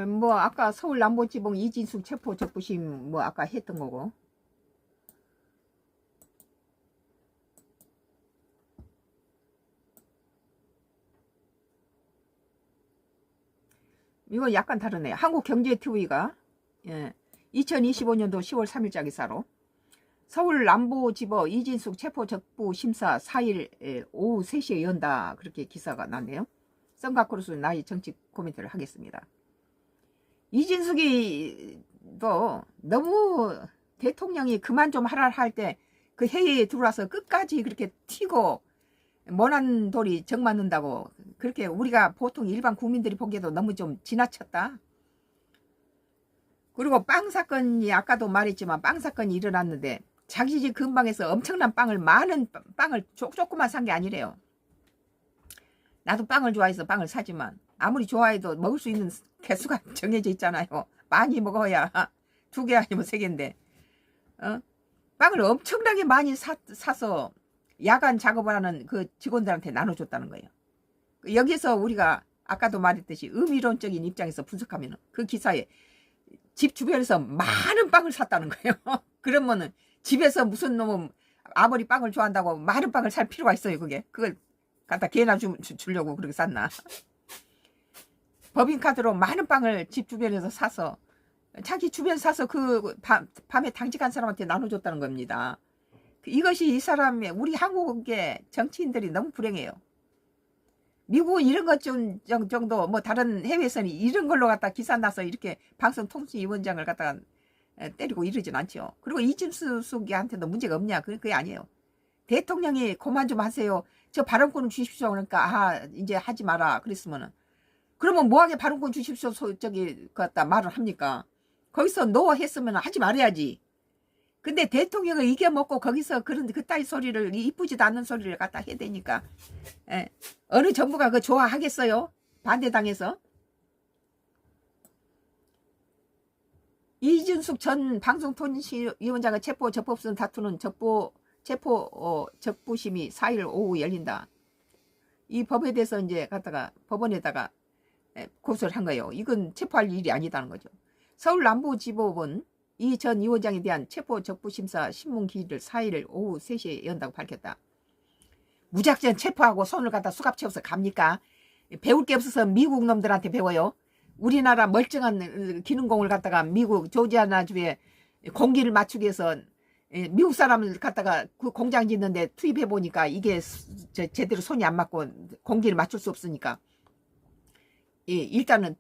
뭐 아까 서울 남부지법 이진숙 체포 적부심 뭐 아까 했던 거고. 이거 약간 다르네. 한국경제TV가 2025년도 10월 3일자 기사로 서울 남부지법 이진숙 체포 적부 심사 4일 오후 3시에 연다, 그렇게 기사가 났네요. 썬가크루스 나의 정치 코멘트를 하겠습니다. 이진숙이 또 너무 대통령이 그만 좀 하라 할 때 그 회의에 들어와서 끝까지 그렇게 튀고 모난 돌이 정 맞는다고, 그렇게 우리가 보통 일반 국민들이 보기에도 너무 좀 지나쳤다. 그리고 빵 사건이 아까도 말했지만 빵 사건이 일어났는데 자기 집 근방에서 엄청난 빵을, 많은 빵을 조그만 산 게 아니래요. 나도 빵을 좋아해서 빵을 사지만 아무리 좋아해도 먹을 수 있는 개수가 정해져 있잖아요. 많이 먹어야 2개 아니면 3개인데 빵을 엄청나게 많이 사서 야간 작업을 하는 그 직원들한테 나눠줬다는 거예요. 여기서 우리가 아까도 말했듯이 의미론적인 입장에서 분석하면 그 기사에 집 주변에서 많은 빵을 샀다는 거예요. 그러면은 집에서 무슨 놈은 아무리 빵을 좋아한다고 많은 빵을 살 필요가 있어요. 그걸 갖다 개나 주려고 그렇게 샀나. 법인카드로 많은 빵을 집 주변에서 사서 자기 주변 사서 그 밤에 당직한 사람한테 나눠줬다는 겁니다. 이것이 이 사람의, 우리 한국의 정치인들이 너무 불행해요. 미국은 이런 것 정도, 뭐 다른 해외에서는 이런 걸로 갖다 기사 나서 이렇게 방송통신위원장을 갖다가 때리고 이러진 않죠. 그리고 이진숙한테도 문제가 없냐, 그게 아니에요. 대통령이 그만 좀 하세요, 저 발언권을 주십시오, 그러니까 이제 하지 마라 그랬으면은, 그러면 뭐하게 발언권 주십시오 갖다 말을 합니까? 거기서 노 했으면 하지 말아야지. 근데 대통령을 이겨먹고 거기서 그따위 소리를, 이쁘지도 않는 소리를 갖다 해야 되니까 어느 정부가 그거 좋아하겠어요? 반대당해서. 이준숙 전 방송통신위원장의 체포 적법성 다투는 체포 적부심이 4일 오후 열린다. 이 법에 대해서 이제 갖다가 법원에다가 고소를 한 거예요. 이건 체포할 일이 아니다는 거죠. 서울 남부지법은 이 전 위원장에 대한 체포 적부심사 신문기일을 4일 오후 3시에 연다고 밝혔다. 무작정 체포하고 손을 갖다 수갑 채워서 갑니까? 배울 게 없어서 미국 놈들한테 배워요. 우리나라 멀쩡한 기능공을 갖다가 미국 조지아나주에 공기를 맞추기 위해서 미국 사람을 갖다가 그 공장 짓는데 투입해 보니까 이게 제대로 손이 안 맞고 공기를 맞출 수 없으니까 일단은